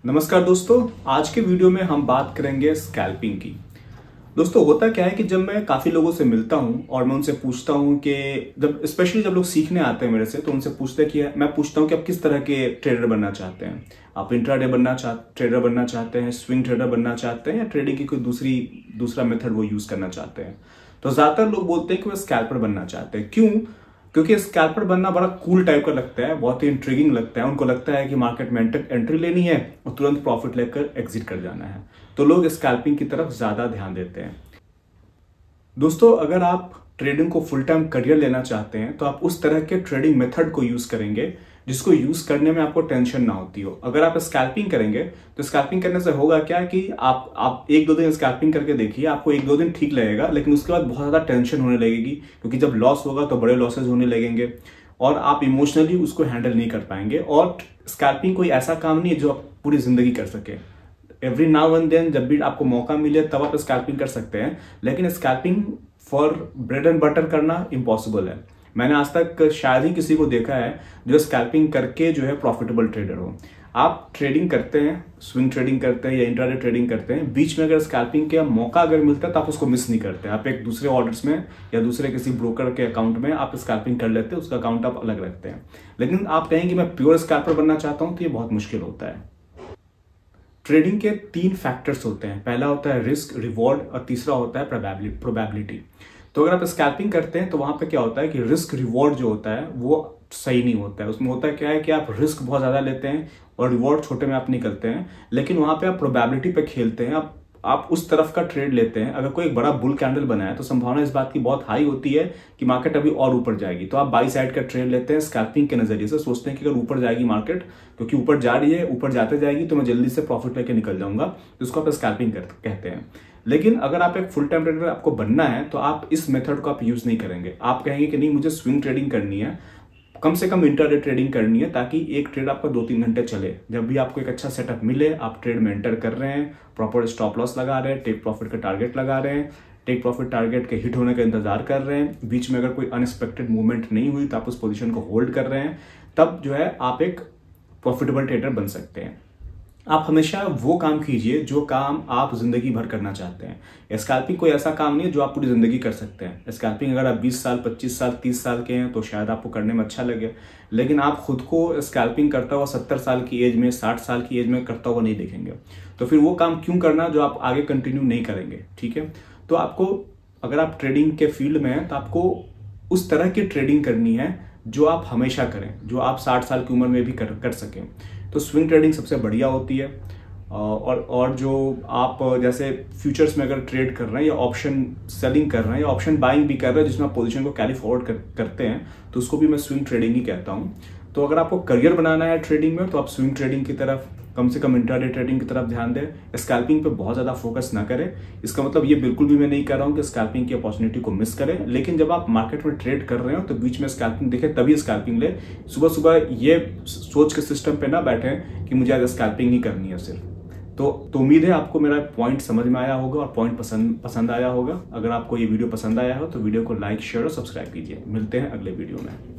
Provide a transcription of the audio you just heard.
नमस्कार दोस्तों, आज के वीडियो में हम बात करेंगे स्कैल्पिंग की। दोस्तों होता क्या है कि जब मैं काफी लोगों से मिलता हूं और मैं उनसे पूछता हूं कि स्पेशली जब लोग सीखने आते हैं मेरे से, तो उनसे पूछते हैं कि मैं पूछता हूं कि आप किस तरह के ट्रेडर बनना चाहते हैं। आप इंट्राडे ट्रेडर बनना चाहते हैं, स्विंग ट्रेडर बनना चाहते हैं, या ट्रेडिंग की कोई दूसरा मेथड वो यूज करना चाहते हैं। तो ज्यादातर लोग बोलते हैं कि वो स्कैल्पर बनना चाहते हैं। क्यों? क्योंकि स्कैल्पर बनना बड़ा कूल टाइप का लगता है, बहुत ही इंट्रिगिंग लगता है। उनको लगता है कि मार्केट में एंट्री लेनी है और तुरंत प्रॉफिट लेकर एग्जिट कर जाना है। तो लोग स्कैल्पिंग की तरफ ज्यादा ध्यान देते हैं। दोस्तों, अगर आप ट्रेडिंग को फुल टाइम करियर लेना चाहते हैं तो आप उस तरह के ट्रेडिंग मेथड को यूज करेंगे जिसको यूज करने में आपको टेंशन ना होती हो। अगर आप स्कैल्पिंग करेंगे तो स्कैल्पिंग करने से होगा क्या कि आप एक दो दिन स्कैल्पिंग करके देखिए, आपको एक दो दिन ठीक लगेगा, लेकिन उसके बाद बहुत ज्यादा टेंशन होने लगेगी, क्योंकि जब लॉस होगा तो बड़े लॉसेज होने लगेंगे और आप इमोशनली उसको हैंडल नहीं कर पाएंगे। और स्कैल्पिंग कोई ऐसा काम नहीं है जो आप पूरी जिंदगी कर सके। एवरी नाउ एंड देन जब भी आपको मौका मिले तब आप स्कैल्पिंग कर सकते हैं, लेकिन scalping for bread and butter करना इम्पॉसिबल है। मैंने आज तक शायद ही किसी को देखा है जो स्कैल्पिंग करके जो है प्रॉफिटेबल ट्रेडर हो। आप ट्रेडिंग करते हैं, स्विंग ट्रेडिंग करते हैं या इंट्राडे ट्रेडिंग करते हैं, बीच में अगर स्कैल्पिंग का मौका अगर मिलता है तो आप उसको मिस नहीं करते। आप एक दूसरे ऑर्डर्स में या दूसरे किसी ब्रोकर के अकाउंट में आप स्कैल्पिंग कर लेते हैं, उसका अकाउंट आप अलग रखते हैं। लेकिन आप कहेंगे मैं प्योर स्कैल्पर बनना चाहता हूं, तो ये बहुत मुश्किल होता है। ट्रेडिंग के 3 फैक्टर्स होते हैं। पहला होता है रिस्क, रिवॉर्ड, और तीसरा होता है प्रोबेबिलिटी। तो अगर आप स्कैल्पिंग करते हैं तो वहां पे क्या होता है कि रिस्क रिवॉर्ड जो होता है वो सही नहीं होता है। उसमें होता है क्या है कि आप रिस्क बहुत ज्यादा लेते हैं और रिवॉर्ड छोटे में आप निकलते हैं, लेकिन वहां पे आप प्रोबेबिलिटी पे खेलते हैं। आप उस तरफ का ट्रेड लेते हैं। अगर कोई एक बड़ा बुल कैंडल बना है तो संभावना इस बात की बहुत हाई होती है कि मार्केट अभी और ऊपर जाएगी, तो आप बाई साइड का ट्रेड लेते हैं। स्कैल्पिंग के नजरिए से सोचते हैं कि अगर ऊपर जाएगी मार्केट, क्योंकि ऊपर जा रही है, ऊपर जाते जाएगी, तो मैं जल्दी से प्रॉफिट लेके निकल जाऊंगा, तो उसको आप स्कैल्पिंग कहते हैं। लेकिन अगर आप एक फुल टाइम ट्रेडर आपको बनना है तो आप इस मेथड को आप यूज नहीं करेंगे। आप कहेंगे कि नहीं, मुझे स्विंग ट्रेडिंग करनी है, कम से कम इंट्राडे ट्रेडिंग करनी है, ताकि एक ट्रेड आपका 2-3 घंटे चले। जब भी आपको एक अच्छा सेटअप मिले, आप ट्रेड में एंटर कर रहे हैं, प्रॉपर स्टॉप लॉस लगा रहे हैं, टेक प्रॉफिट का टारगेट लगा रहे हैं, टेक प्रॉफिट टारगेट के हिट होने का इंतजार कर रहे हैं, बीच में अगर कोई अनएक्सपेक्टेड मूवमेंट नहीं हुई तो आप उस पोजीशन को होल्ड कर रहे हैं, तब जो है आप एक प्रॉफिटेबल ट्रेडर बन सकते हैं। आप हमेशा वो काम कीजिए जो काम आप जिंदगी भर करना चाहते हैं। स्कैल्पिंग कोई ऐसा काम नहीं है जो आप पूरी जिंदगी कर सकते हैं। स्कैल्पिंग अगर आप 20 साल, 25 साल, 30 साल के हैं तो शायद आपको करने में अच्छा लगे, लेकिन आप खुद को स्कैल्पिंग करता हुआ 70 साल की एज में, 60 साल की एज में करता हुआ नहीं देखेंगे। तो फिर वो काम क्यों करना जो आप आगे कंटिन्यू नहीं करेंगे। ठीक है, तो आपको, अगर आप ट्रेडिंग के फील्ड में हैं तो आपको उस तरह की ट्रेडिंग करनी है जो आप हमेशा करें, जो आप 60 साल की उम्र में भी कर सकें। तो स्विंग ट्रेडिंग सबसे बढ़िया होती है। और जो आप जैसे फ्यूचर्स में अगर ट्रेड कर रहे हैं या ऑप्शन सेलिंग कर रहे हैं या ऑप्शन बाइंग भी कर रहे हैं, जिसमें आप पोजीशन को कैरी फॉरवर्ड करते हैं, तो उसको भी मैं स्विंग ट्रेडिंग ही कहता हूं। तो अगर आपको करियर बनाना है ट्रेडिंग में तो आप स्विंग ट्रेडिंग की तरफ, कम से कम इंट्राडे ट्रेडिंग की तरफ ध्यान दें। स्कैल्पिंग पे बहुत ज्यादा फोकस ना करें। इसका मतलब ये बिल्कुल भी मैं नहीं कह रहा हूं कि स्कैल्पिंग की अपॉर्चुनिटी को मिस करें, लेकिन जब आप मार्केट में ट्रेड कर रहे हो तो बीच में स्कैल्पिंग दिखे तभी स्कैल्पिंग ले। सुबह सुबह ये सोच के सिस्टम पे ना बैठे कि मुझे आज स्कैल्पिंग ही करनी है सिर्फ। तो उम्मीद है आपको मेरा पॉइंट समझ में आया होगा और पॉइंट पसंद आया होगा। अगर आपको ये वीडियो पसंद आया हो तो वीडियो को लाइक, शेयर और सब्सक्राइब कीजिए। मिलते हैं अगले वीडियो में।